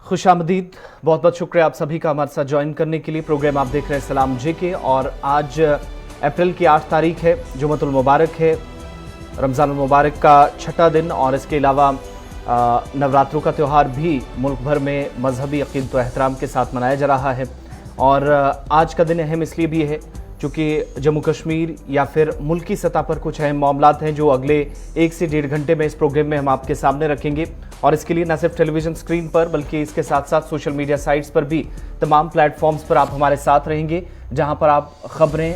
खुशामदीद, बहुत बहुत शुक्रिया आप सभी का हमारे साथ ज्वाइन करने के लिए। प्रोग्राम आप देख रहे हैं सलाम जेके और आज अप्रैल की 8 तारीख है, जुमतुल मुबारक है, रमज़ान मुबारक का छठा दिन और इसके अलावा नवरात्रों का त्यौहार भी मुल्क भर में मजहबी अक़ीदत व एहतराम के साथ मनाया जा रहा है। और आज का दिन अहम इसलिए भी है चूँकि जम्मू कश्मीर या फिर मुल्की सतह पर कुछ अहम मामलात हैं जो अगले 1 से 1.5 घंटे में इस प्रोग्राम में हम आपके सामने रखेंगे। और इसके लिए न सिर्फ टेलीविज़न स्क्रीन पर बल्कि इसके साथ साथ सोशल मीडिया साइट्स पर भी तमाम प्लेटफॉर्म्स पर आप हमारे साथ रहेंगे, जहां पर आप ख़बरें,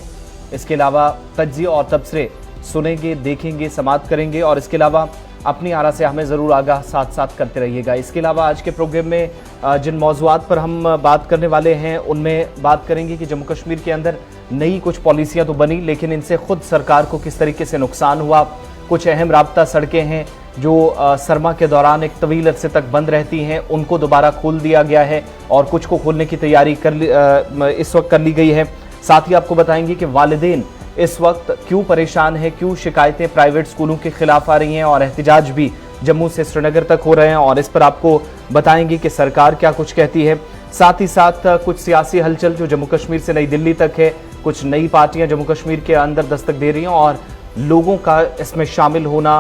इसके अलावा तज्ज़िया और तबसरे सुनेंगे, देखेंगे, समाअत करेंगे और इसके अलावा अपनी आरा से हमें ज़रूर आगाह साथ साथ करते रहिएगा। इसके अलावा आज के प्रोग्राम में जिन मौज़ूआत पर हम बात करने वाले हैं उनमें बात करेंगे कि जम्मू कश्मीर के अंदर नई कुछ पॉलिसियाँ तो बनी, लेकिन इनसे ख़ुद सरकार को किस तरीके से नुकसान हुआ। कुछ अहम राब्ता सड़कें हैं जो सरमा के दौरान एक तवील अरसे तक बंद रहती हैं, उनको दोबारा खोल दिया गया है और कुछ को खोलने की तैयारी इस वक्त कर ली गई है। साथ ही आपको बताएंगे कि वालिदैन इस वक्त क्यों परेशान है, क्यों शिकायतें प्राइवेट स्कूलों के खिलाफ आ रही हैं और एहतजाज भी जम्मू से श्रीनगर तक हो रहे हैं और इस पर आपको बताएंगे कि सरकार क्या कुछ कहती है। साथ ही साथ कुछ सियासी हलचल जो जम्मू कश्मीर से नई दिल्ली तक है, कुछ नई पार्टियां जम्मू कश्मीर के अंदर दस्तक दे रही हैं और लोगों का इसमें शामिल होना,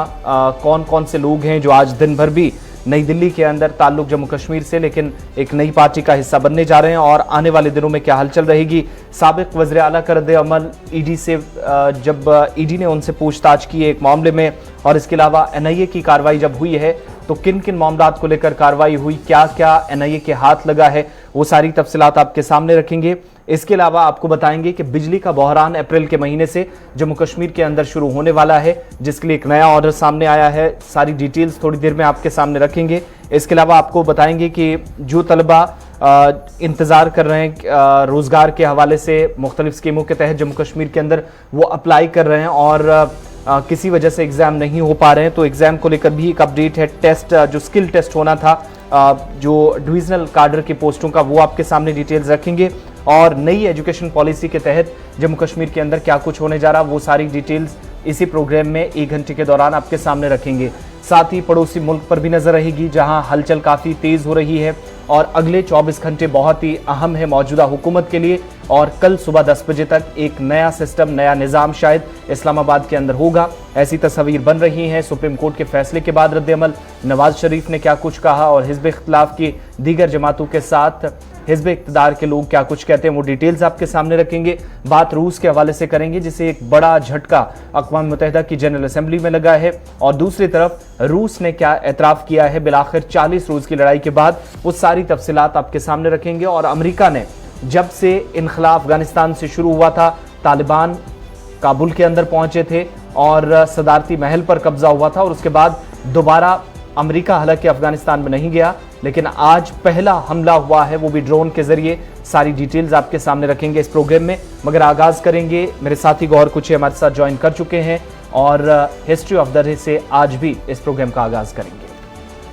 कौन कौन से लोग हैं जो आज दिन भर भी नई दिल्ली के अंदर ताल्लुक जम्मू कश्मीर से लेकिन एक नई पार्टी का हिस्सा बनने जा रहे हैं और आने वाले दिनों में क्या हलचल रहेगी। साबिक वज़ीर आला का रद्द-ए-अमल ईडी से, जब ईडी ने उनसे पूछताछ की एक मामले में और इसके अलावा एनआईए की कार्रवाई जब हुई है तो किन किन मामलात को लेकर कार्रवाई हुई, क्या क्या एनआईए के हाथ लगा है, वो सारी तफसीलात आपके सामने रखेंगे। इसके अलावा आपको बताएंगे कि बिजली का बहरान अप्रैल के महीने से जम्मू कश्मीर के अंदर शुरू होने वाला है, जिसके लिए एक नया ऑर्डर सामने आया है। सारी डिटेल्स थोड़ी देर में आपके सामने रखेंगे। इसके अलावा आपको बताएंगे कि जो तलबा इंतज़ार कर रहे हैं रोज़गार के हवाले से मुख्तलिफ स्कीमों के तहत जम्मू कश्मीर के अंदर, वो अप्लाई कर रहे हैं और किसी वजह से एग्ज़ाम नहीं हो पा रहे हैं, तो एग्ज़ाम को लेकर भी एक अपडेट है। टेस्ट जो स्किल टेस्ट होना था जो डिविजनल काडर की पोस्टों का, वो आपके सामने डिटेल्स रखेंगे और नई एजुकेशन पॉलिसी के तहत जम्मू कश्मीर के अंदर क्या कुछ होने जा रहा, वो सारी डिटेल्स इसी प्रोग्राम में 1 घंटे के दौरान आपके सामने रखेंगे। साथ ही पड़ोसी मुल्क पर भी नजर रहेगी जहां हलचल काफ़ी तेज़ हो रही है और अगले 24 घंटे बहुत ही अहम है मौजूदा हुकूमत के लिए और कल सुबह 10 बजे तक एक नया सिस्टम, नया निज़ाम शायद इस्लामाबाद के अंदर होगा, ऐसी तस्वीर बन रही हैं। सुप्रीम कोर्ट के फैसले के बाद रद्द-ए-अमल, नवाज शरीफ ने क्या कुछ कहा और हिज़्ब इख्तिलाफ की दीगर जमातों के साथ हिज़्ब इक़्तिदार के लोग क्या कुछ कहते हैं, वो डिटेल्स आपके सामने रखेंगे। बात रूस के हवाले से करेंगे जिसे एक बड़ा झटका अक़वाम मुत्तहिदा की जनरल असेंबली में लगा है और दूसरी तरफ रूस ने क्या एतराफ़ किया है बिलाखिर 40 रोज़ की लड़ाई के बाद, वो सारी तफसीलात आपके सामने रखेंगे। और अमेरिका ने जब से इनख़ला अफ़गानिस्तान से शुरू हुआ था, तालिबान काबुल के अंदर पहुंचे थे और सदारती महल पर कब्जा हुआ था और उसके बाद दोबारा अमेरिका हालांकि अफगानिस्तान में नहीं गया, लेकिन आज पहला हमला हुआ है, वो भी ड्रोन के जरिए। सारी डिटेल्स आपके सामने रखेंगे इस प्रोग्राम में, मगर आगाज करेंगे, मेरे साथी गौहर कुची हमारे साथ ज्वाइन कर चुके हैं और हिस्ट्री ऑफ द डे से आज भी इस प्रोग्राम का आगाज करेंगे।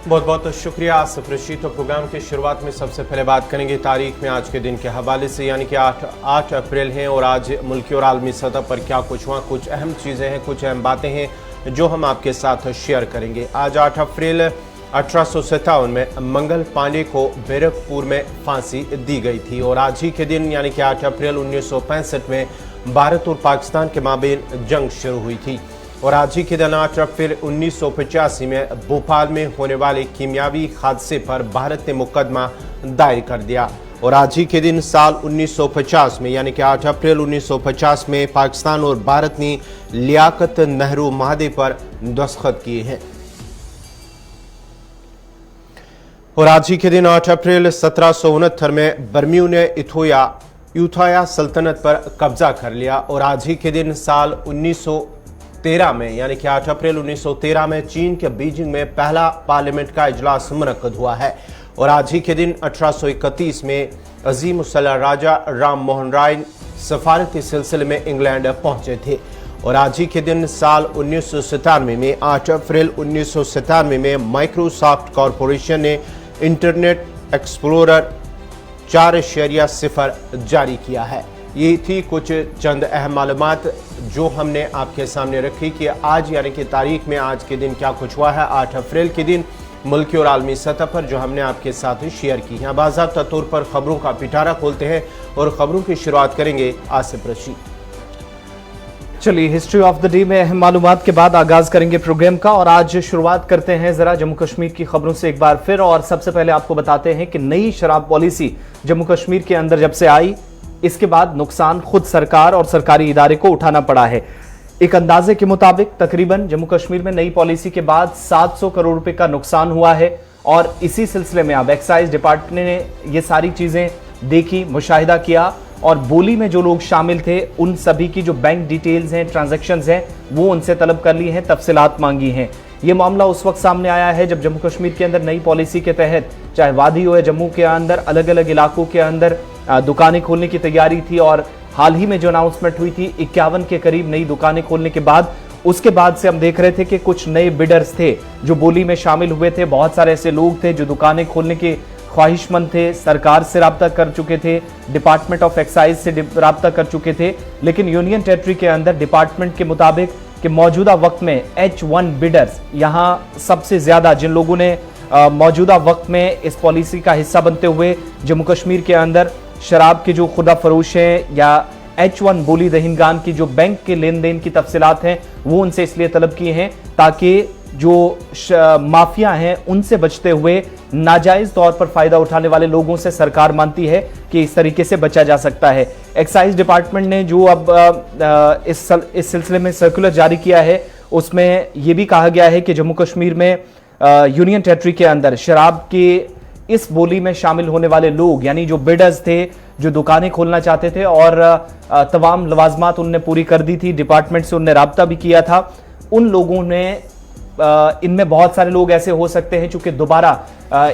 बहुत बहुत शुक्रिया आसिफ रशीद। तो प्रोग्राम की शुरुआत में सबसे पहले बात करेंगे तारीख में आज के दिन के हवाले से, यानी कि 8 अप्रैल है और आज मुल्की और आलमी सतह पर क्या कुछ हुआ, कुछ अहम चीज़ें हैं, कुछ अहम बातें हैं जो हम आपके साथ शेयर करेंगे। आज 8 अप्रैल 1857 में मंगल पांडे को बैरकपुर में फांसी दी गई थी और आज ही के दिन यानी कि 8 अप्रैल 1965 में भारत और पाकिस्तान के माबेन जंग शुरू हुई थी और आज ही के दिन 8 अप्रैल 1985 में भोपाल में होने वाले कीमियावी हादसे पर भारत ने मुकदमा दायर कर दिया और आज ही के दिन साल 1950 में यानी कि 8 अप्रैल 1950 में पाकिस्तान और भारत ने लियाकत नेहरू माहदे पर दस्तखत किए हैं और आज ही के दिन 8 अप्रैल 1769 में बर्मियों ने यूथाया सल्तनत पर कब्जा कर लिया और आज ही के दिन साल 1913 में यानी कि 8 अप्रैल 1913 में चीन के बीजिंग में पहला पार्लियामेंट का इजलास मुनक्कद हुआ है और आज ही के दिन 1831 में अजीम उल राजा राम मोहन राय सफारती सिलसिले में इंग्लैंड पहुंचे थे और आज ही के दिन साल 1997 में 8 अप्रैल 1997 में माइक्रोसॉफ्ट कॉरपोरेशन ने इंटरनेट एक्सप्लोरर 4.0 जारी किया है। ये थी कुछ चंद अहम मालूमात जो हमने आपके सामने रखी कि आज यानी कि तारीख में आज के दिन क्या कुछ हुआ है। 8 अप्रैल के दिन मुल्की और आलमी सतह पर जो हमने आपके साथ शेयर की हैं। बाज़ाब्ता तौर पर खबरों का पिटारा खोलते हैं और खबरों की शुरुआत करेंगे आसिफ रशीद। चलिए, हिस्ट्री ऑफ द डे में अहम मालूमात के बाद आगाज करेंगे प्रोग्राम का और आज शुरुआत करते हैं जरा जम्मू कश्मीर की खबरों से एक बार फिर। और सबसे पहले आपको बताते हैं कि नई शराब पॉलिसी जम्मू कश्मीर के अंदर जब से आई, इसके बाद नुकसान खुद सरकार और सरकारी इदारे को उठाना पड़ा है। एक अंदाजे के मुताबिक तकरीबन जम्मू कश्मीर में नई पॉलिसी के बाद 700 करोड़ रुपए का नुकसान हुआ है। और इसी सिलसिले में अब एक्साइज डिपार्टमेंट ने ये सारी चीजें देखी, मुशाहिदा किया और बोली में जो लोग शामिल थे उन सभी की जो बैंक डिटेल्स हैं, ट्रांजैक्शंस हैं, वो उनसे तलब कर ली हैं, तफसीलात मांगी हैं। ये मामला उस वक्त सामने आया है जब जम्मू कश्मीर के अंदर नई पॉलिसी के तहत चाहे वादी हो या जम्मू के अंदर अलग अलग इलाकों के अंदर दुकानें खोलने की तैयारी थी। और हाल ही में जो अनाउंसमेंट हुई थी 51 के करीब नई दुकानें खोलने के बाद, उसके बाद से हम देख रहे थे कि कुछ नए बिडर्स थे जो बोली में शामिल हुए थे। बहुत सारे ऐसे लोग थे जो दुकानें खोलने के ख्वाहिशमंद थे, सरकार से राब्ता कर चुके थे, डिपार्टमेंट ऑफ एक्साइज से राब्ता कर चुके थे। लेकिन यूनियन टेरिटरी के अंदर डिपार्टमेंट के मुताबिक कि मौजूदा वक्त में H1 बिडर्स, यहाँ सबसे ज्यादा जिन लोगों ने मौजूदा वक्त में इस पॉलिसी का हिस्सा बनते हुए जम्मू कश्मीर के अंदर शराब के जो खुदा फरोश हैं या H1 बोली दहिंदगान की जो बैंक के लेन देन की तफसीलात हैं, वो उनसे इसलिए तलब किए हैं ताकि जो माफिया हैं उनसे बचते हुए नाजायज तौर पर फायदा उठाने वाले लोगों से सरकार मानती है कि इस तरीके से बचा जा सकता है। एक्साइज डिपार्टमेंट ने जो अब इस सिलसिले में सर्कुलर जारी किया है, उसमें यह भी कहा गया है कि जम्मू कश्मीर में यूनियन टेरिटरी के अंदर शराब के इस बोली में शामिल होने वाले लोग, यानी जो बिडर्स थे, जो दुकानें खोलना चाहते थे और तमाम लवाजमात उनने पूरी कर दी थी, डिपार्टमेंट से उनने राब्ता भी किया था, उन लोगों ने इनमें बहुत सारे लोग ऐसे हो सकते हैं चूंकि दोबारा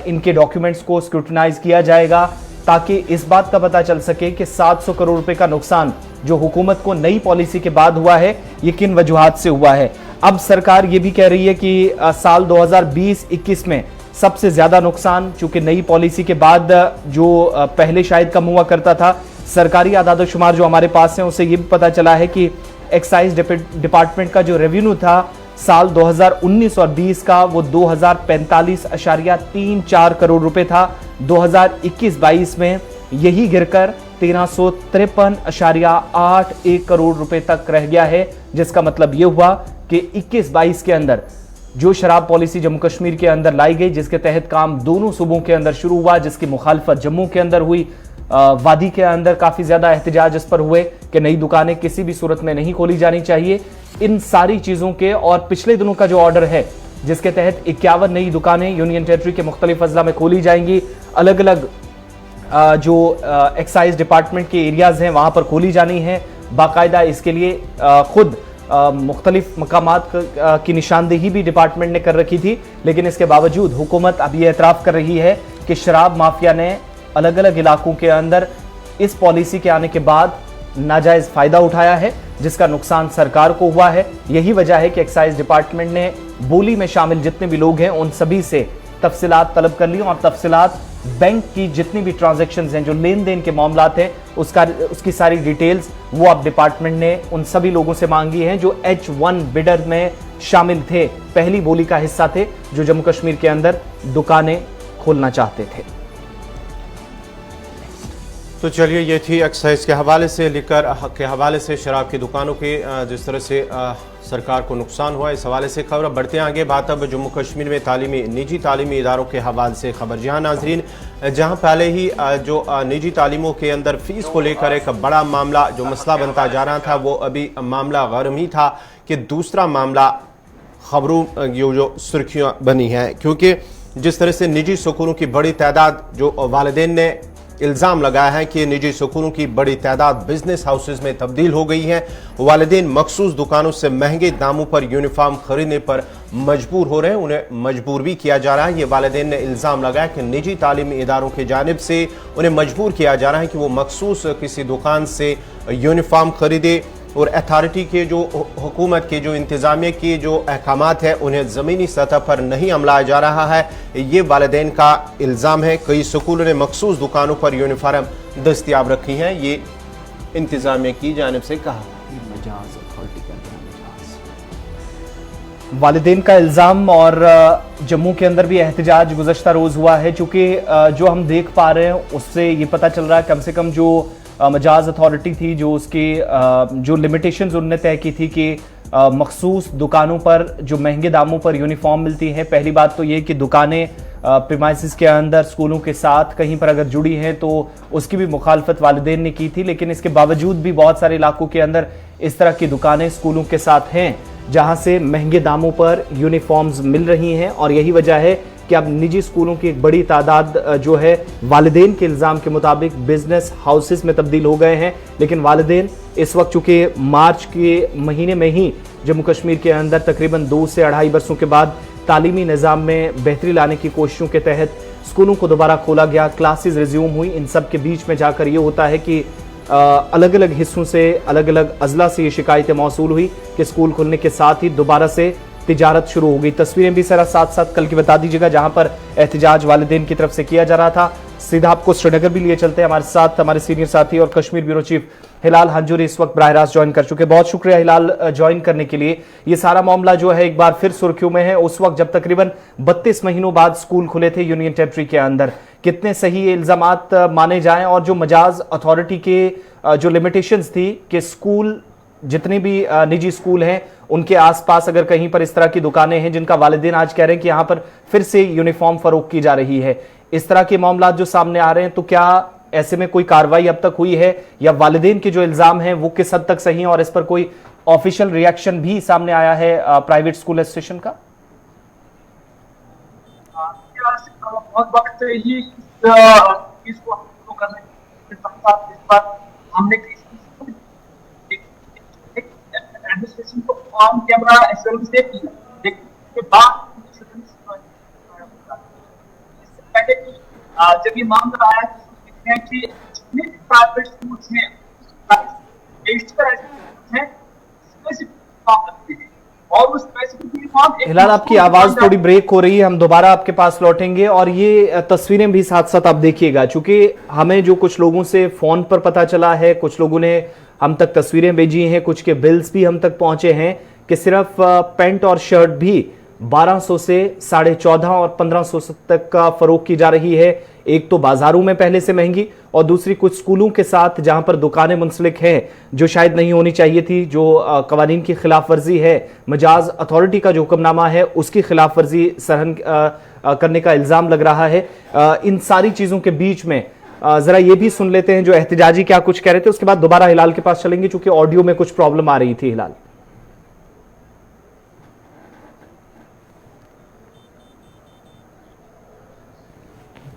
इनके डॉक्यूमेंट्स को स्क्रूटनाइज किया जाएगा ताकि इस बात का पता चल सके कि 700 करोड़ रुपए का नुकसान जो हुकूमत को नई पॉलिसी के बाद हुआ है ये किन वजूहात से हुआ है। अब सरकार ये भी कह रही है कि साल 2020-21 में सबसे ज्यादा नुकसान, चूंकि नई पॉलिसी के बाद जो पहले शायद कम हुआ करता था, सरकारी आदाद-ओ-शुमार जो हमारे पास है उससे ये भी पता चला है कि एक्साइज डिपार्टमेंट का जो रेवेन्यू था साल 2019 और 20 का वो 2045.34 करोड़ रुपए था। 2021-22 में यही गिरकर 1353.81 करोड़ रुपए तक रह गया है, जिसका मतलब यह हुआ कि 21-22 के अंदर जो शराब पॉलिसी जम्मू कश्मीर के अंदर लाई गई, जिसके तहत काम दोनों सूबों के अंदर शुरू हुआ, जिसकी मुखालफत जम्मू के अंदर हुई, वादी के अंदर काफी ज्यादा एहतजाज इस पर हुए कि नई दुकानें किसी भी सूरत में नहीं खोली जानी चाहिए। इन सारी चीजों के और पिछले दिनों का जो ऑर्डर है जिसके तहत 51 नई दुकानें यूनियन टेरिटरी के मुख्तलिफ अजला में खोली जाएंगी, अलग अलग जो एक्साइज डिपार्टमेंट के एरियाज हैं वहां पर खोली जानी है। बाकायदा इसके लिए खुद मुख्तलिफ मकामात की निशानदेही भी डिपार्टमेंट ने कर रखी थी, लेकिन इसके बावजूद हुकूमत अब ये एतराफ़ कर रही है कि शराब माफिया ने अलग अलग इलाकों के अंदर इस पॉलिसी के आने के बाद नाजायज फायदा उठाया है, जिसका नुकसान सरकार को हुआ है। यही वजह है कि एक्साइज डिपार्टमेंट ने बोली में शामिल जितने भी लोग हैं उन सभी से तफसीलात तलब कर ली और तफसीलात बैंक की जितनी भी ट्रांजैक्शंस हैं, जो लेन देन के मामलात हैं, उसकी सारी डिटेल्स वो अब डिपार्टमेंट ने उन सभी लोगों से मांगी हैं जो H1 बिडर में शामिल थे, पहली बोली का हिस्सा थे, जो जम्मू कश्मीर के अंदर दुकानें खोलना चाहते थे। तो चलिए, ये थी एक्साइज के हवाले से लिकर के हवाले से शराब की दुकानों के जिस तरह से सरकार को नुकसान हुआ, इस हवाले से खबर। बढ़ते हैं आगे, बात अब जम्मू कश्मीर में निजी तालीमी इदारों के हवाले से खबर। जहां नाजरीन, जहां पहले ही जो निजी तालीमों के अंदर फीस को लेकर एक बड़ा मामला जो मसला बनता जा रहा था, वो अभी मामला गर्म ही था कि दूसरा मामला खबरों जो सुर्खियां बनी हैं, क्योंकि जिस तरह से निजी स्कूलों की बड़ी तादाद, जो वालिदैन ने इल्ज़ाम लगाया है कि निजी स्कूलों की बड़ी तादाद बिजनेस हाउसेज में तब्दील हो गई है, वालिदैन मखसूस दुकानों से महंगे दामों पर यूनिफॉर्म खरीदने पर मजबूर हो रहे हैं, उन्हें मजबूर भी किया जा रहा है। ये वालिदैन ने इल्ज़ाम लगाया कि निजी तालीमी इदारों की जानिब से उन्हें मजबूर किया जा रहा है कि वो मखसूस किसी दुकान से यूनिफॉर्म खरीदे और अथॉरिटी के जो हुकूमत के जो इंतज़ामिया के जो अहकामात है उन्हें ज़मीनी सतह पर नहीं अमलाया जा रहा है। ये वालिदैन का इल्ज़ाम है। कई स्कूलों ने मखसूस दुकानों पर यूनिफॉर्म दस्तियाब रखी हैं, ये इंतज़ामिया की जानिब से कहा। वालिदैन का इल्ज़ाम और जम्मू के अंदर भी एहतजाज गुज़श्ता रोज़ हुआ है, चूँकि जो हम देख पा रहे हैं उससे ये पता चल रहा है कम से कम जो मजाज अथॉरिटी थी, जो उसकी जो लिमिटेशंस उनने तय की थी कि मखसूस दुकानों पर जो महंगे दामों पर यूनिफॉर्म मिलती है। पहली बात तो ये कि दुकानें प्रीमाइसिस के अंदर स्कूलों के साथ कहीं पर अगर जुड़ी हैं तो उसकी भी मुखालफत वालिदैन ने की थी, लेकिन इसके बावजूद भी बहुत सारे इलाकों के अंदर इस तरह की दुकानें स्कूलों के साथ हैं जहां से महंगे दामों पर यूनिफॉर्म्स मिल रही हैं। और यही वजह है कि अब निजी स्कूलों की एक बड़ी तादाद जो है वालिदैन के इल्ज़ाम के मुताबिक बिजनेस हाउसेस में तब्दील हो गए हैं। लेकिन वालिदैन इस वक्त चूंकि मार्च के महीने में ही जम्मू कश्मीर के अंदर तकरीबन 2 से 2.5 बरसों के बाद तालीमी निज़ाम में बेहतरी लाने की कोशिशों के तहत स्कूलों को दोबारा खोला गया, क्लासेस रिज्यूम हुई। इन सब के बीच में जाकर ये होता है कि अलग अलग हिस्सों से, अलग अलग अजला से ये शिकायतें मौसूल हुई कि स्कूल खुलने के साथ ही दोबारा से तिजारत शुरू हो गई। तस्वीरें भी जरा साथ साथ कल की बता दीजिएगा जहां पर एहतजाज वालिदैन की तरफ से किया जा रहा था। सीधा आपको श्रीनगर भी लिए चलते हैं, हमारे साथ हमारे सीनियर साथी और कश्मीर ब्यूरो चीफ हिलाल हंजूरी इस वक्त बराह रास्त ज्वाइन कर चुके। बहुत शुक्रिया हिलाल ज्वाइन करने के लिए। ये सारा मामला जो है एक बार फिर सुर्खियों में है। उस वक्त जब तकरीबन 32 महीनों बाद स्कूल खुले थे यूनियन टेरिटरी के अंदर, कितने सही ये इल्जामात माने जाएं और जो मजाज अथॉरिटी के जो लिमिटेशंस थी कि स्कूल जितने भी निजी स्कूल हैं उनके आसपास अगर कहीं पर इस तरह की दुकानें हैं जिनका वालिदैन आज कह रहे हैं कि यहां पर फिर से यूनिफॉर्म फरोख्त की जा रही है, इस तरह के मामला जो सामने आ रहे हैं, तो क्या ऐसे में कोई कार्रवाई अब तक हुई है या वालिदैन के जो इल्जाम हैं वो किस हद तक सही हैं और इस पर कोई ऑफिशियल रिएक्शन भी सामने आया है प्राइवेट स्कूल एसोसिएशन का? बहुत वक्त ये इसको करने के साथ इस बार हमने एडमिनिस्ट्रेशन को ऑन कैमरा एश्योरेंस दे दी, लेकिन के बाद इससे पहले कि जब ये मामला आया है कि जितने भी प्राइवेट स्कूल्स हैं और उस स्पेसिफिक हिलाल आपकी आवाज थोड़ी ब्रेक हो रही है, हम दोबारा आपके पास लौटेंगे। और ये तस्वीरें भी साथ साथ आप देखिएगा, चूंकि हमें जो कुछ लोगों से फोन पर पता चला है, कुछ लोगों ने हम तक तस्वीरें भेजी हैं, कुछ के बिल्स भी हम तक पहुंचे हैं कि सिर्फ पैंट और शर्ट भी 1200 से 14.5 और 1500 तक का फरोख्त की जा रही है। एक तो बाजारों में पहले से महंगी और दूसरी कुछ स्कूलों के साथ जहां पर दुकानें मुंसलिक हैं जो शायद नहीं होनी चाहिए थी, जो कवानीन की खिलाफ वर्जी है, मजाज अथॉरिटी का जो हुक्मनामा है उसकी खिलाफ वर्जी सहन करने का इल्जाम लग रहा है। इन सारी चीजों के बीच में जरा ये भी सुन लेते हैं जो एहतजाजी क्या कुछ कह रहे थे, उसके बाद दोबारा हिलाल के पास चलेंगे चूंकि ऑडियो में कुछ प्रॉब्लम आ रही थी। हिलाल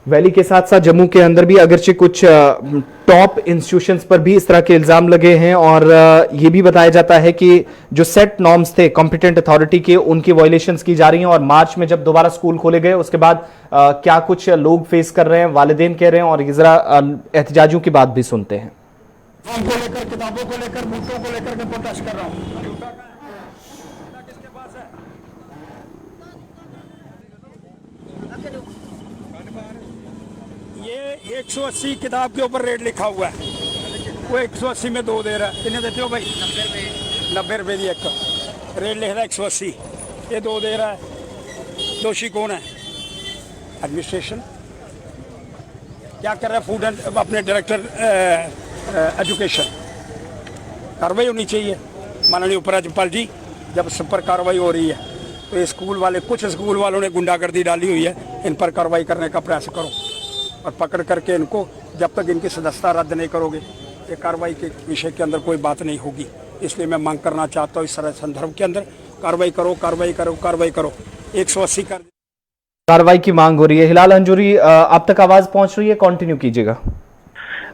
वैली के साथ साथ जम्मू के अंदर भी अगरचे कुछ टॉप इंस्टीट्यूशंस पर भी इस तरह के इल्जाम लगे हैं और ये भी बताया जाता है कि जो सेट नॉर्म्स थे कॉम्पिटेंट अथॉरिटी के, उनकी वायलेशंस की जा रही हैं। और मार्च में जब दोबारा स्कूल खोले गए उसके बाद क्या कुछ लोग फेस कर रहे हैं, वालिदैन कह रहे हैं, और ये जरा एहतजाजियों की बात भी सुनते हैं। को लेकर, किताबों को लेकर, बूटों को लेकर मैं प्रोटेस्ट कर रहा हूँ। किसके पास है? ये 180 किताब के ऊपर रेट लिखा हुआ है, वो 180 में 2 दे रहा है। कितने देते हो भाई? 90 रुपये की एक रेट लिख रहा है 180, ये 2 दे रहा है। दोषी कौन है? एडमिनिस्ट्रेशन। क्या कर रहा है? फूड एंड अपने डायरेक्टर एजुकेशन। कार्रवाई होनी चाहिए माननीय उपराज्यपाल जी। जब सब पर कार्रवाई हो रही है तो ये स्कूल वाले, कुछ स्कूल वालों ने गुंडागर्दी डाली हुई है, इन पर कार्रवाई करने का प्रयास करो और पकड़ करके इनको, जब तक इनकी सदस्यता रद्द नहीं करोगे ये कार्रवाई के विषय के अंदर कोई बात नहीं होगी। इसलिए मैं मांग करना चाहता हूँ इस तरह संदर्भ के अंदर कार्रवाई करो, कार्रवाई करो, कार्रवाई करो। 180 कर कार्रवाई की मांग हो रही है। हिलाल हंजूरी आप तक आवाज पहुंच रही है, कंटिन्यू कीजिएगा।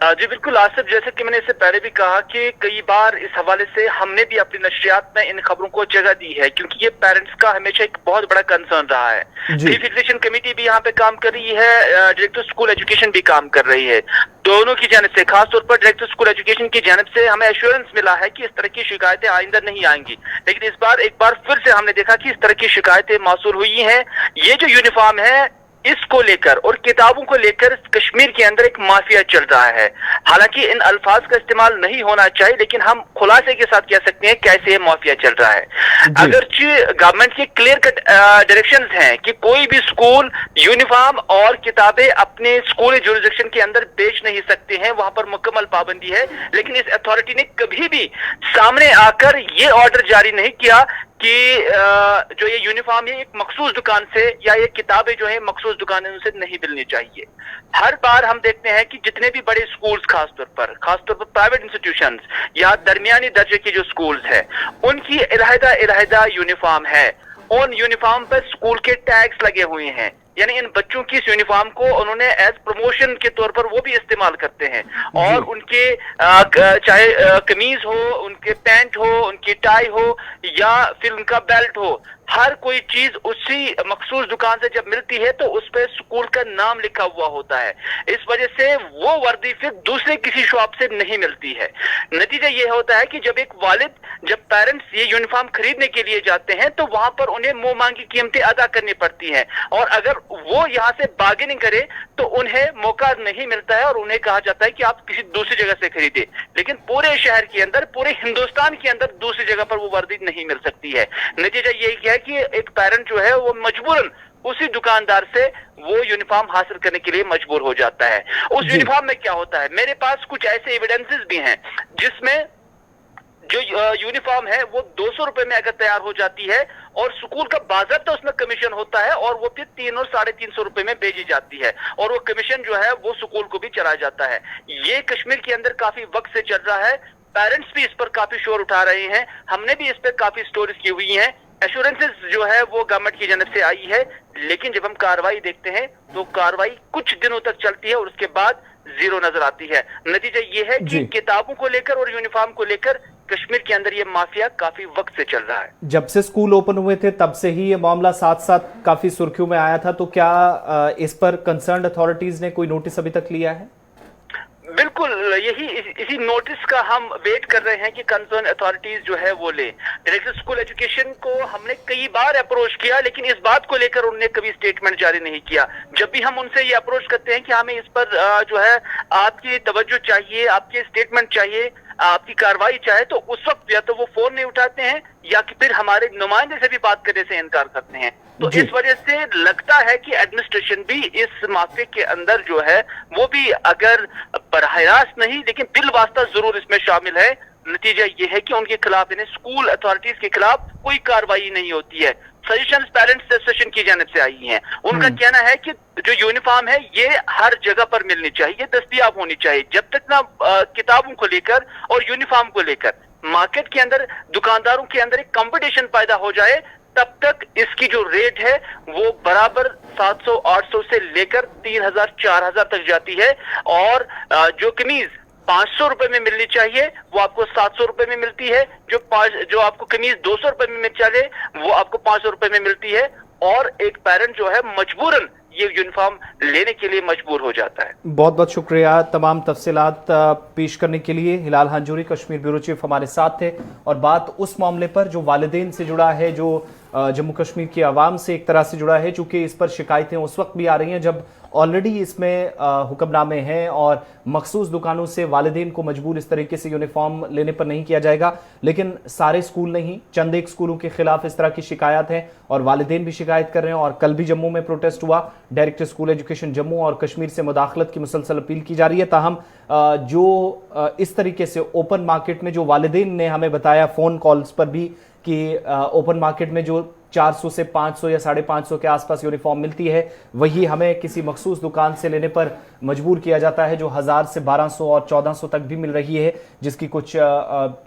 जी बिल्कुल आसिफ, जैसे कि मैंने इससे पहले भी कहा कि कई बार इस हवाले से हमने भी अपनी नशरियात में इन खबरों को जगह दी है, क्योंकि ये पेरेंट्स का हमेशा एक बहुत बड़ा कंसर्न रहा है। फी फिक्सेशन कमेटी भी यहाँ पे काम कर रही है, डायरेक्टर स्कूल एजुकेशन भी काम कर रही है। दोनों की जानिब से, खासतौर पर डायरेक्टर स्कूल एजुकेशन की जानिब से हमें एश्योरेंस मिला है कि इस तरह की शिकायतें आइंदा नहीं आएंगी। लेकिन इस बार एक बार फिर से हमने देखा कि इस तरह की शिकायतें मौसूल हुई हैं। ये जो यूनिफॉर्म है इसको लेकर और किताबों को लेकर कश्मीर के अंदर एक माफिया चल रहा है। हालांकि इन अल्फाज का इस्तेमाल नहीं होना चाहिए, लेकिन हम खुलासे के साथ कह सकते हैं कैसे ये माफिया चल रहा है। अगरचे गवर्नमेंट के क्लियर कट डायरेक्शंस हैं कि कोई भी स्कूल यूनिफॉर्म और किताबें अपने स्कूल जुरिसडिक्शन के अंदर बेच नहीं सकते हैं, वहां पर मुकम्मल पाबंदी है। लेकिन इस अथॉरिटी ने कभी भी सामने आकर ये ऑर्डर जारी नहीं किया कि जो ये यूनिफॉर्म है एक मखसूस दुकान से या ये किताबें जो है मखसूस दुकानों से नहीं मिलनी चाहिए। हर बार हम देखते हैं कि जितने भी बड़े स्कूल्स खासतौर पर प्राइवेट इंस्टीट्यूशंस या दरमियानी दर्जे के जो स्कूल्स है, उनकी इलाहिदा यूनिफॉर्म है। उन यूनिफॉर्म पर स्कूल के टैग्स लगे हुए हैं, यानी इन बच्चों की इस यूनिफॉर्म को उन्होंने एज प्रमोशन के तौर पर वो भी इस्तेमाल करते हैं। और उनके चाहे कमीज हो, उनके पैंट हो, उनकी टाई हो या फिर उनका बेल्ट हो, हर कोई चीज उसी मखसूस दुकान से जब मिलती है तो उस पर स्कूल का नाम लिखा हुआ होता है। इस वजह से वो वर्दी फिर दूसरे किसी शॉप से नहीं मिलती है। नतीजा ये होता है कि जब एक वालिद, जब पेरेंट्स ये यूनिफॉर्म खरीदने के लिए जाते हैं तो वहां पर उन्हें मुंह मांगी कीमतें अदा करनी पड़ती हैं, और अगर वो यहाँ से बार्गेनिंग करे तो उन्हें मौका नहीं मिलता है और उन्हें कहा जाता है कि आप किसी दूसरी जगह से खरीदे। लेकिन पूरे शहर के अंदर, पूरे हिंदुस्तान के अंदर दूसरी जगह पर वो वर्दी नहीं मिल सकती है। नतीजा यही है कि एक पेरेंट जो है वो मजबूरन उसी दुकानदार से वो यूनिफॉर्म हासिल करने के लिए मजबूर हो जाता है। उस यूनिफॉर्म में क्या होता है, मेरे पास कुछ ऐसे एविडेंसेस भी हैं जिसमें जो यूनिफॉर्म है वो 200 रुपए में अगर तैयार हो जाती है और स्कूल का बाज़ाब्ता उसमें कमीशन होता है और वो फिर 300 और 350 रुपए में बेची जाती है, और वो कमीशन जो है वो स्कूल को भी चला जाता है। ये कश्मीर के अंदर काफी वक्त से चल रहा है। पेरेंट्स भी इस पर काफी शोर उठा रहे हैं, हमने भी इस पर काफी स्टोरीज की हुई हैं। एश्योरेंसेस जो है वो गवर्नमेंट की जानब से आई है, लेकिन जब हम कार्रवाई देखते हैं तो कार्रवाई कुछ दिनों तक चलती है और उसके बाद जीरो नजर आती है। नतीजा ये है कि किताबों को लेकर और यूनिफॉर्म को लेकर कश्मीर के अंदर ये माफिया काफी वक्त से चल रहा है। जब से स्कूल ओपन हुए थे तब से ही ये मामला साथ साथ काफी सुर्खियों में आया था, तो क्या इस पर कंसर्न्ड अथॉरिटीज ने कोई नोटिस अभी तक लिया है? बिल्कुल, इसी नोटिस का हम वेट कर रहे हैं कि कंसर्न अथॉरिटीज जो है वो ले। डायरेक्टर स्कूल एजुकेशन को हमने कई बार अप्रोच किया, लेकिन इस बात को लेकर उन्होंने कभी स्टेटमेंट जारी नहीं किया। जब भी हम उनसे ये अप्रोच करते हैं कि हमें इस पर जो है आपकी तवज्जो चाहिए, आपके स्टेटमेंट चाहिए, आपकी कार्रवाई चाहे, तो उस वक्त या तो वो फोन नहीं उठाते हैं या कि फिर हमारे नुमाइंदे से भी बात करने से इनकार करते हैं। तो इस वजह से लगता है कि एडमिनिस्ट्रेशन भी इस माफिया के अंदर जो है वो भी अगर बराह रास्त नहीं लेकिन बिल वास्ता जरूर इसमें शामिल है। नतीजा ये है कि उनके खिलाफ, यानी स्कूल अथॉरिटीज के खिलाफ कोई कार्रवाई नहीं होती है। सजेशंस पेरेंट्स एसोसिएशन की जानब से आई हैं। उनका कहना है कि जो यूनिफॉर्म है ये हर जगह पर मिलनी चाहिए, दस्तयाब होनी चाहिए। जब तक ना किताबों को लेकर और यूनिफॉर्म को लेकर मार्केट के अंदर, दुकानदारों के अंदर एक कंपटीशन पैदा हो जाए, तब तक इसकी जो रेट है वो बराबर 700-800 से लेकर 3000 4000 तक जाती है। और जो कमीज 500 रुपए में मिलनी चाहिए वो आपको 700 रुपए में मिलती है। जो आपको कमीज 200 रुपए में मिल जाए वो आपको 500 रुपए में मिलती है। और एक पेरेंट जो है मजबूरन ये यूनिफॉर्म लेने के लिए मजबूर हो जाता है। बहुत बहुत शुक्रिया तमाम तफसीलात पेश करने के लिए। हिलाल हांजूरी, कश्मीर ब्यूरो चीफ, हमारे साथ थे और बात उस मामले पर जो वालिदैन से जुड़ा है, जो जम्मू कश्मीर की आवाम से एक तरह से जुड़ा है, चूंकि इस पर शिकायतें उस वक्त भी आ रही हैं जब ऑलरेडी इसमें हुक्मनामे हैं और मखसूस दुकानों से वालिदैन को मजबूर इस तरीके से यूनिफॉर्म लेने पर नहीं किया जाएगा। लेकिन सारे स्कूल नहीं, चंद एक स्कूलों के खिलाफ इस तरह की शिकायत है और वालिदैन भी शिकायत कर रहे हैं। और कल भी जम्मू में प्रोटेस्ट हुआ, डायरेक्टर स्कूल एजुकेशन जम्मू और कश्मीर से मुदाखलत की मुसलसल अपील की जा रही है। ताहम जो इस तरीके से ओपन मार्केट में, जो वालिदैन ने हमें बताया फ़ोन कॉल्स पर भी कि ओपन मार्केट में जो 400 से 500 या 550 के आसपास यूनिफॉर्म मिलती है, वही हमें किसी मखसूस दुकान से लेने पर मजबूर किया जाता है जो 1000 से 1200 और 1400 तक भी मिल रही है, जिसकी कुछ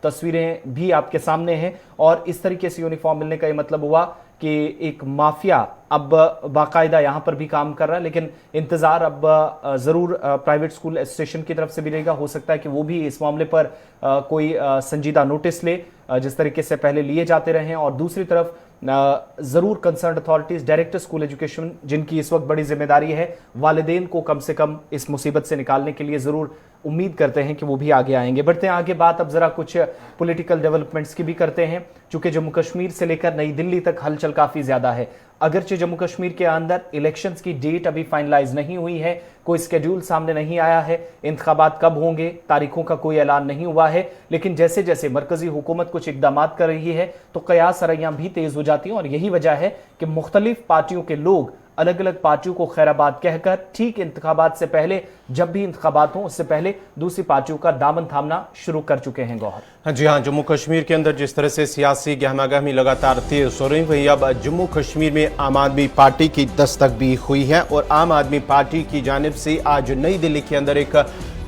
तस्वीरें भी आपके सामने हैं। और इस तरीके से यूनिफॉर्म मिलने का ये मतलब हुआ कि एक माफिया अब बाकायदा यहाँ पर भी काम कर रहा है। लेकिन इंतज़ार अब ज़रूर प्राइवेट स्कूल एसोसिएशन की तरफ से भी रहेगा। हो सकता है कि वो भी इस मामले पर कोई संजीदा नोटिस ले, जिस तरीके से पहले लिए जाते रहे हैं। और दूसरी तरफ ज़रूर concern authorities, director school education, जिनकी इस वक्त बड़ी जिम्मेदारी है वालिदैन को कम से कम इस मुसीबत से निकालने के लिए, ज़रूर उम्मीद करते हैं कि वो भी आगे आएंगे। बढ़ते हैं आगे, बात अब ज़रा कुछ पॉलिटिकल डेवलपमेंट्स की भी करते हैं। चूँकि जम्मू कश्मीर से लेकर नई दिल्ली तक हलचल काफ़ी ज़्यादा है। अगरचे जम्मू कश्मीर के अंदर इलेक्शंस की डेट अभी फाइनलाइज नहीं हुई है, कोई स्केड्यूल सामने नहीं आया है, इंतखाबात कब होंगे तारीखों का कोई ऐलान नहीं हुआ है, लेकिन जैसे जैसे मरकजी हुकूमत कुछ इकदाम कर रही है तो कयास सरैयां भी तेज हो जाती हैं। और यही वजह है कि मुख्तलिफ पार्टियों के लोग अलग अलग पार्टियों को खैराबाद कहकर ठीक इंतखाबात से पहले, जब भी इंतखाबात हों उससे पहले दूसरी पार्टियों का दामन थामना शुरू कर चुके हैं। गौहर, हाँ जी हाँ, जम्मू कश्मीर के अंदर जिस तरह से सियासी गहमागहमी लगातार तेज हो रही, वही अब जम्मू कश्मीर में आम आदमी पार्टी की दस्तक भी हुई है। और आम आदमी पार्टी की जानिब से आज नई दिल्ली के अंदर एक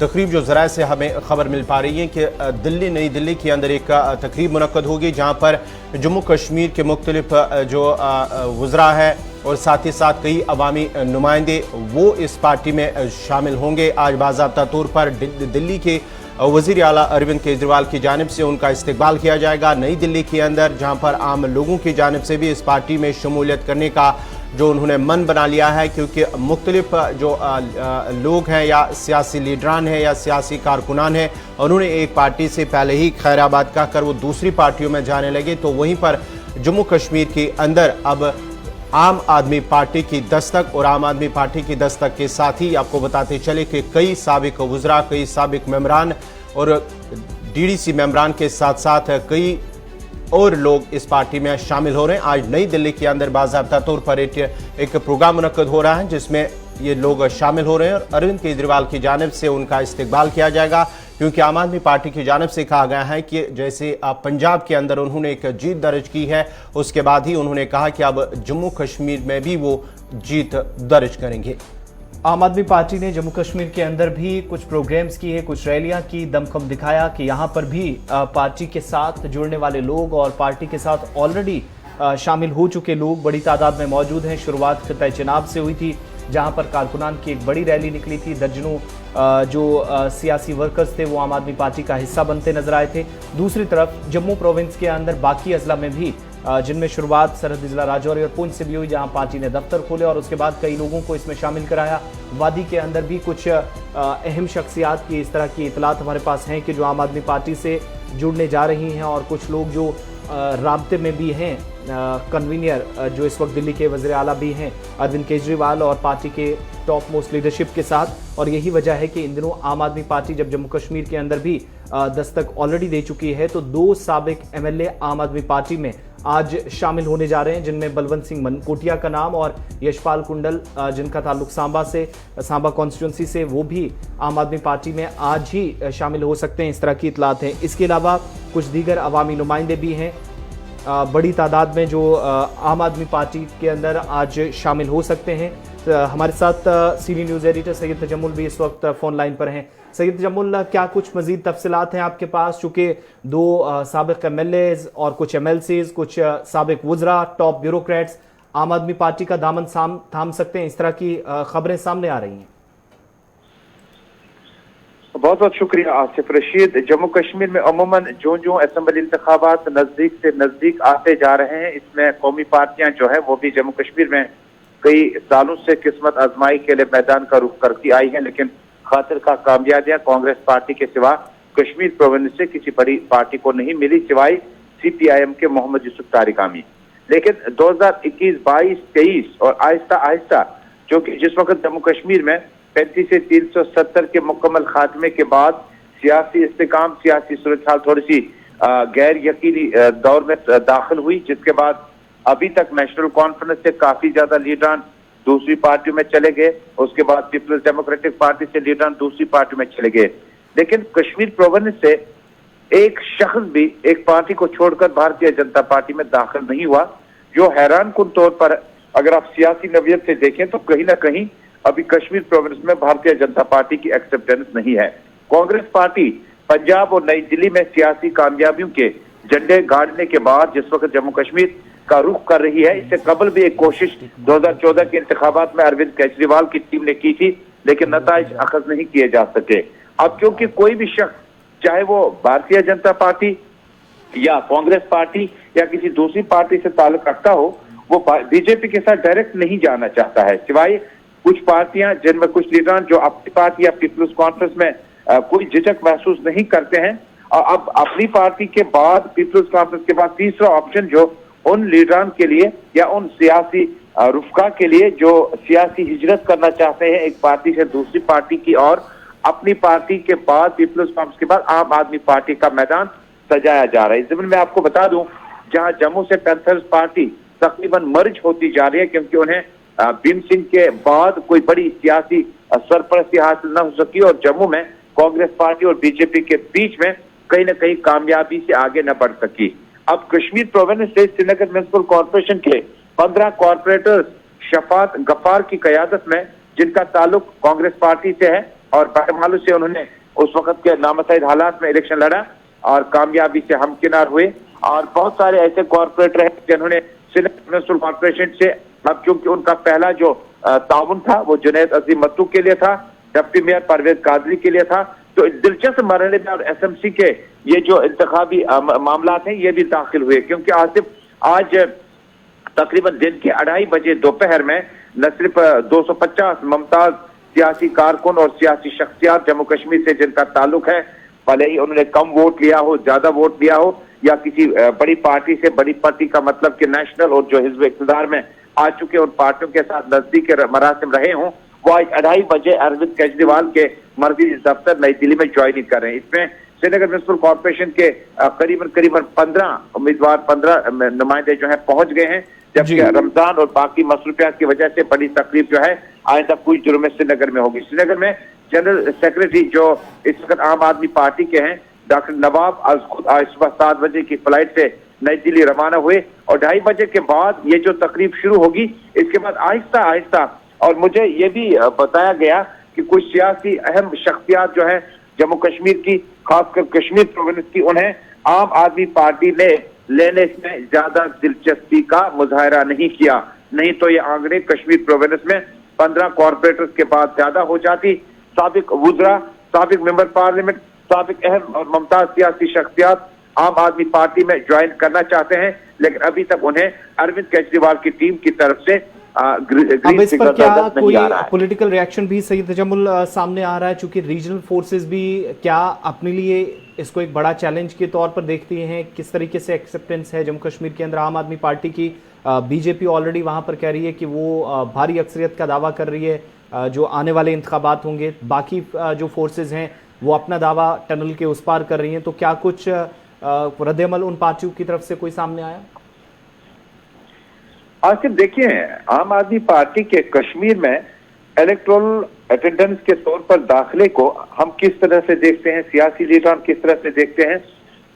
तकरीब, जो ज़राए से हमें खबर मिल पा रही है कि नई दिल्ली के अंदर एक तकरीब मुनक्कद होगी, जहाँ पर जम्मू कश्मीर के मुख्तलिफ जो वज़रा है और साथ ही साथ कई अवामी नुमाइंदे वो इस पार्टी में शामिल होंगे। आज बाज़ाब्ता तौर पर दिल्ली के वज़ीर आला अरविंद केजरीवाल की जानिब से उनका इस्तकबाल किया जाएगा नई दिल्ली के अंदर, जहाँ पर आम लोगों की जानिब से भी इस पार्टी में शमूलियत करने का जो उन्होंने मन बना लिया है, क्योंकि मुख्तलिफ जो लोग हैं या सियासी लीडरान हैं या सियासी कारकुनान हैं, उन्होंने एक पार्टी से पहले ही खैराबाद कहकर वो दूसरी पार्टियों में जाने लगे। तो वहीं पर जम्मू कश्मीर के अंदर अब आम आदमी पार्टी की दस्तक, और आम आदमी पार्टी की दस्तक के साथ ही आपको बताते चले कि कई साबिक वज़रा, कई साबिक मेंबरान और डीडीसी मेंबरान के साथ साथ कई और लोग इस पार्टी में शामिल हो रहे हैं। आज नई दिल्ली के अंदर बाज़ाब्ता तौर पर एक प्रोग्राम मुनक्कद हो रहा है जिसमें ये लोग शामिल हो रहे हैं और अरविंद केजरीवाल की जानिब से उनका इस्तकबाल किया जाएगा, क्योंकि आम आदमी पार्टी की जानिब से कहा गया है कि जैसे पंजाब के अंदर उन्होंने एक जीत दर्ज की है, उसके बाद ही उन्होंने कहा कि अब जम्मू कश्मीर में भी वो जीत दर्ज करेंगे। आम आदमी पार्टी ने जम्मू कश्मीर के अंदर भी कुछ प्रोग्राम्स किए, कुछ रैलियां की, दमखम दिखाया कि यहां पर भी पार्टी के साथ जुड़ने वाले लोग और पार्टी के साथ ऑलरेडी शामिल हो चुके लोग बड़ी तादाद में मौजूद हैं। शुरुआत खिताए चिनाब से हुई थी, जहां पर कारकुनान की एक बड़ी रैली निकली थी। दर्जनों जो सियासी वर्कर्स थे वो आम आदमी पार्टी का हिस्सा बनते नजर आए थे। दूसरी तरफ जम्मू प्रोविंस के अंदर बाकी अजला में भी, जिनमें शुरुआत सरहदी जिला राजौरी और पुंछ से भी हुई, जहां पार्टी ने दफ्तर खोले और उसके बाद कई लोगों को इसमें शामिल कराया। वादी के अंदर भी कुछ अहम शख्सियात की इस तरह की इतलात हमारे पास हैं कि जो आम आदमी पार्टी से जुड़ने जा रही हैं, और कुछ लोग जो राब्ते में भी हैं। कन्वीनियर जो इस वक्त दिल्ली के वज़ीर आला भी हैं अरविंद केजरीवाल और पार्टी के टॉप मोस्ट लीडरशिप के साथ। और यही वजह है कि इन दिनों आम आदमी पार्टी जब जम्मू कश्मीर के अंदर भी दस्तक ऑलरेडी दे चुकी है, तो 2 साबिक एमएलए आम आदमी पार्टी में आज शामिल होने जा रहे हैं, जिनमें बलवंत सिंह मनकोटिया का नाम और यशपाल कुंडल, जिनका ताल्लुक सांबा कॉन्स्टिट्यूंसी से, वो भी आम आदमी पार्टी में आज ही शामिल हो सकते हैं, इस तरह की इतलात है। इसके अलावा कुछ दीगर अवामी नुमाइंदे भी हैं बड़ी तादाद में जो आम आदमी पार्टी के अंदर आज शामिल हो सकते हैं। हमारे साथ senior news editor Syed Tajammul भी इस वक्त फ़ोन लाइन पर हैं। सैयद तजम्मुल, क्या कुछ मज़ीद तफसीलात हैं आपके पास, चूँकि 2 साबिक एमएलएज़ और कुछ एमएलसीज़, कुछ साबिक वज़रा, टॉप ब्यूरोक्रेट्स आम आदमी पार्टी का दामन थाम सकते हैं, इस तरह की खबरें सामने आ रही हैं? बहुत बहुत शुक्रिया आसिफ रशीद। जम्मू कश्मीर में अमूमन जो असेंबली इंतखाबात नजदीक से नजदीक आते जा रहे हैं, इसमें कौमी पार्टियां जो है वो भी जम्मू कश्मीर में कई सालों से किस्मत आजमाई के लिए मैदान का रुख करती आई है, लेकिन खातिर का कामयाबियां कांग्रेस पार्टी के सिवा कश्मीर प्रोविंस से किसी बड़ी पार्टी को नहीं मिली, सिवाय CPIM के मोहम्मद यूसुफ तारिकामी। लेकिन 2021, 22, 23 और आहिस्ता आहिस्ता जो कि जिस वक्त जम्मू कश्मीर में 35 से 370 के मुकम्मल खात्मे के बाद सियासी इस्तेकाम, सियासी सूरत हाल थोड़ी सी गैर यकीनी दौर में दाखिल हुई, जिसके बाद अभी तक नेशनल कॉन्फ्रेंस से काफी ज्यादा लीडरान दूसरी पार्टियों में चले गए, उसके बाद पीपल्स डेमोक्रेटिक पार्टी से लीडरान दूसरी पार्टी में चले गए। लेकिन कश्मीर प्रोविंस से एक शख्स भी एक पार्टी को छोड़कर भारतीय जनता पार्टी में दाखिल नहीं हुआ, जो हैरान कुन तौर पर अगर आप सियासी नवियत से देखें तो कहीं ना कहीं अभी कश्मीर प्रोविंस में भारतीय जनता पार्टी की एक्सेप्टेंस नहीं है। कांग्रेस पार्टी पंजाब और नई दिल्ली में सियासी कामयाबियों के झंडे गाड़ने के बाद जिस वक्त जम्मू कश्मीर का रुख कर रही है, इससे कबल भी एक कोशिश 2014 के इंतखाबात में अरविंद केजरीवाल की टीम ने की थी, लेकिन नताइज अखज नहीं किए जा सके। अब क्योंकि कोई भी शख्स, चाहे वो भारतीय जनता पार्टी या कांग्रेस पार्टी या किसी दूसरी पार्टी से ताल्लुक रखता हो, वो बीजेपी के साथ डायरेक्ट नहीं जाना चाहता है, सिवाय कुछ पार्टियां जिनमें कुछ लीडरान जो अपनी पार्टी या पीपल्स कॉन्फ्रेंस में कोई झिझक महसूस नहीं करते हैं। और अब अपनी पार्टी के बाद पीपल्स कॉन्फ्रेंस के बाद तीसरा ऑप्शन जो उन लीडरान के लिए या उन सियासी रुफका के लिए जो सियासी हिजरत करना चाहते हैं एक पार्टी से दूसरी पार्टी की, और अपनी पार्टी के बाद पीपल्स कॉन्फ्रेंस के बाद आम आदमी पार्टी का मैदान सजाया जा रहा है। इस जमीन में आपको बता दूं, जहां जम्मू से पैंथर्स पार्टी तकरीबन मर्ज होती जा रही है, क्योंकि उन्हें भीम सिंह के बाद कोई बड़ी सियासी सरपरस्ती हासिल न हो सकी और जम्मू में कांग्रेस पार्टी और बीजेपी के बीच में कहीं ना कहीं कामयाबी से आगे न बढ़ सकी। अब कश्मीर प्रोविंस से श्रीनगर म्युनिसिपल कॉर्पोरेशन के 15 कॉर्पोरेटर्स शफात गफ्फार की क़यादत में, जिनका ताल्लुक कांग्रेस पार्टी से है और बहरहाल से उन्होंने उस वक्त के नामसाइद हालात में इलेक्शन लड़ा और कामयाबी से हमकिनार हुए, और बहुत सारे ऐसे कॉर्पोरेटर हैं जिन्होंने श्रीनगर म्युनिसिपल कॉर्पोरेशन से, अब चूंकि उनका पहला जो ताउन था वो जुनैद अजीम मत्तू के लिए था, डिप्टी मेयर परवेज कादरी के लिए था, तो दिलचस्प मरहले में और एसएमसी के ये जो इंतखाबी मामला हैं ये भी दाखिल हुए, क्योंकि आज तकरीबन दिन के 2:30 बजे दोपहर में न सिर्फ 250 मुमताज सियासी कारकुन और सियासी शख्सियात जम्मू कश्मीर से जिनका ताल्लुक है, भले ही उन्होंने कम वोट लिया हो, ज्यादा वोट लिया हो, या किसी बड़ी पार्टी से, बड़ी पार्टी का मतलब कि नेशनल और जो हिजब इक़्तिदार में आ चुके उन पार्टियों के साथ नजदीक मरासिम रहे हों, वो आज 2:30 बजे अरविंद केजरीवाल के मर्कजी दफ्तर नई दिल्ली में ज्वाइनिंग कर रहे हैं। इसमें श्रीनगर म्युनिसिपल कॉर्पोरेशन के करीबन 15 उम्मीदवार, 15 नुमाइंदे जो है पहुंच गए हैं, जबकि रमजान और बाकी मसरूफियात की वजह से बड़ी तकलीफ जो है आइंदा कुछ दिनों में श्रीनगर में होगी। श्रीनगर में जनरल सेक्रेटरी जो इस वक्त आम आदमी पार्टी के हैं डॉक्टर नवाब आज सुबह 7 बजे की फ्लाइट से नई दिल्ली रवाना हुए और 2:30 बजे के बाद ये जो तकरीब शुरू होगी, इसके बाद आहिस्ता आहिस्ता, और मुझे ये भी बताया गया कि कुछ सियासी अहम शख्सियात जो है जम्मू कश्मीर की, खासकर कश्मीर प्रोविंस की, उन्हें आम आदमी पार्टी ने लेने में ज्यादा दिलचस्पी का मुजाहरा नहीं किया, नहीं तो ये आंकड़े कश्मीर प्रोविंस में 15 कॉर्पोरेटर्स के बाद ज्यादा हो जाती। साबिक वुज़रा, साबिक मेंबर पार्लियामेंट, साबिक अहम और मुमताज सियासी शख्सियात आम आदमी पार्टी में ज्वाइन करना चाहते हैं, लेकिन अभी तक उन्हें अरविंद केजरीवाल की टीम की तरफ से अब इस पर क्या कोई पॉलिटिकल रिएक्शन भी सईद तजम्मुल सामने आ रहा है, चूंकि रीजनल फोर्सेस भी क्या अपने लिए इसको एक बड़ा चैलेंज के तौर पर देखती हैं? किस तरीके से एक्सेप्टेंस है जम्मू कश्मीर के अंदर आम आदमी पार्टी की? बीजेपी ऑलरेडी वहां पर कह रही है कि वो भारी अक्सरियत का दावा कर रही है जो आने वाले इंतखाबात होंगे, बाकी जो फोर्सेज हैं वो अपना दावा टनल के उस पार कर रही हैं, तो क्या कुछ रद्द-ए-अमल उन पार्टियों की तरफ से कोई सामने आया? आसिफ, देखिए, आम आदमी पार्टी के कश्मीर में इलेक्टोरल अटेंडेंस के तौर पर दाखिले को हम किस तरह से देखते हैं, सियासी लीडर किस तरह से देखते हैं,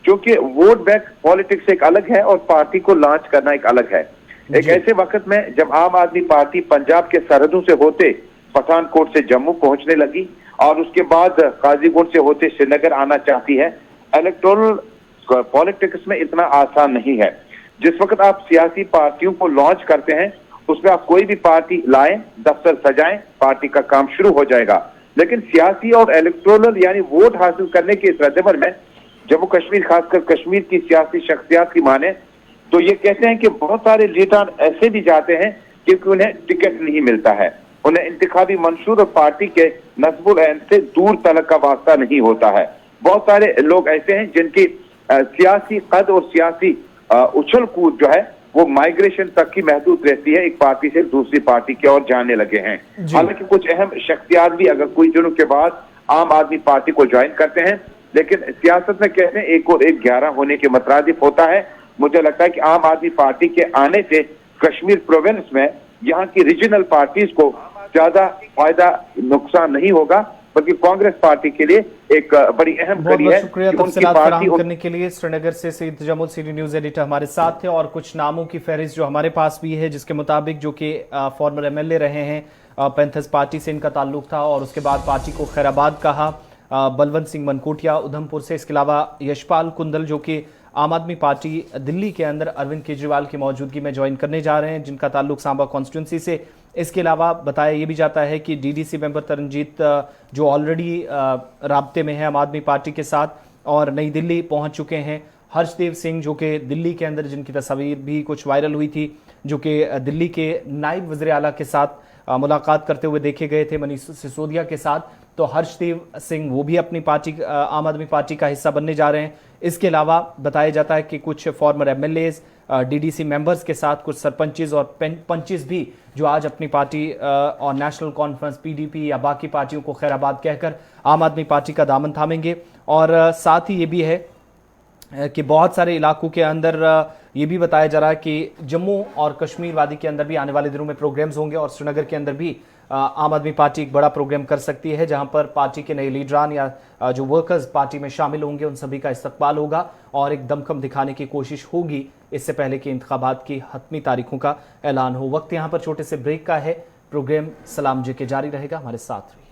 क्योंकि वोट बैंक पॉलिटिक्स एक अलग है और पार्टी को लॉन्च करना एक अलग है। एक ऐसे वक्त में जब आम आदमी पार्टी पंजाब के सरहदों से होते पठानकोट से जम्मू पहुंचने लगी और उसके बाद काजीगुंड से होते श्रीनगर आना चाहती है, इलेक्टोरल पॉलिटिक्स में इतना आसान नहीं है। जिस वक्त आप सियासी पार्टियों को लॉन्च करते हैं उसमें आप कोई भी पार्टी लाएं, दफ्तर सजाएं, पार्टी का काम शुरू हो जाएगा, लेकिन सियासी और इलेक्टोरल यानी वोट हासिल करने के इस रद्द-ए-अमल में जम्मू कश्मीर, खासकर कश्मीर की सियासी शख्सियात की माने तो ये कहते हैं कि बहुत सारे लीडर ऐसे भी जाते हैं क्योंकि उन्हें टिकट नहीं मिलता है, उन्हें इंतखाबी मंशूर और पार्टी के नस्बुल ऐन से दूर तलक का वास्ता नहीं होता है। बहुत सारे लोग ऐसे हैं जिनकी सियासी कद और सियासी उछल कूद जो है वो माइग्रेशन तक की महदूद रहती है, एक पार्टी से दूसरी पार्टी की ओर जाने लगे हैं। हालांकि कुछ अहम शख्सियात भी अगर कुछ दिनों के बाद आम आदमी पार्टी को ज्वाइन करते हैं, लेकिन सियासत में कहते हैं 1 और 1 11 होने के मुतरादिफ होता है। मुझे लगता है कि आम आदमी पार्टी के आने से कश्मीर प्रोविंस में यहाँ की रीजनल पार्टीज को ज्यादा फायदा नुकसान नहीं होगा, बल्कि कांग्रेस पार्टी के लिए एक बड़ी अहम कड़ी है। शुक्रिया तफसीलात फराहम करने के लिए। श्रीनगर से Syed Tajammul senior news editor हमारे साथ थे और कुछ नामों की फहरिस्त जो हमारे पास भी है, जिसके मुताबिक जो कि फॉर्मर एमएलए रहे हैं, पैंथर्स पार्टी से इनका ताल्लुक था और उसके बाद पार्टी को खैराबाद कहा, बलवंत सिंह मनकोटिया उधमपुर से, इसके अलावा यशपाल कुंदल जो कि आम आदमी पार्टी दिल्ली के अंदर अरविंद केजरीवाल की मौजूदगी में ज्वाइन करने जा रहे हैं, जिनका ताल्लुक सांबा कॉन्स्टिट्यूंसी से। इसके अलावा बताया ये भी जाता है कि डीडीसी मेंबर तरनजीत जो ऑलरेडी राब्ते में है आम आदमी पार्टी के साथ और नई दिल्ली पहुंच चुके हैं। हर्षदेव सिंह जो कि दिल्ली के अंदर जिनकी तस्वीर भी कुछ वायरल हुई थी, जो कि दिल्ली के नायब वज़ीर आला के साथ मुलाकात करते हुए देखे गए थे मनीष सिसोदिया के साथ। तो हर्षदेव सिंह वो भी अपनी पार्टी आम आदमी पार्टी का हिस्सा बनने जा रहे हैं। इसके अलावा बताया जाता है कि कुछ फॉर्मर एमएलएज, डीडीसी मेंबर्स के साथ कुछ सरपंचेस और पंचेस भी जो आज अपनी पार्टी और नेशनल कॉन्फ्रेंस पीडीपी या बाकी पार्टियों को खैराबाद कहकर आम आदमी पार्टी का दामन थामेंगे। और साथ ही ये भी है कि बहुत सारे इलाकों के अंदर ये भी बताया जा रहा है कि जम्मू और कश्मीर वादी के अंदर भी आने वाले दिनों में प्रोग्राम्स होंगे और श्रीनगर के अंदर भी आम आदमी पार्टी एक बड़ा प्रोग्राम कर सकती है, जहां पर पार्टी के नए लीडरान या जो वर्कर्स पार्टी में शामिल होंगे उन सभी का इस्तकबाल होगा और एक दमखम दिखाने की कोशिश होगी इससे पहले कि इंतखाबात की हतमी तारीखों का ऐलान हो। वक्त यहां पर छोटे से ब्रेक का है। प्रोग्राम सलाम जे के जारी रहेगा, हमारे साथ रहिए।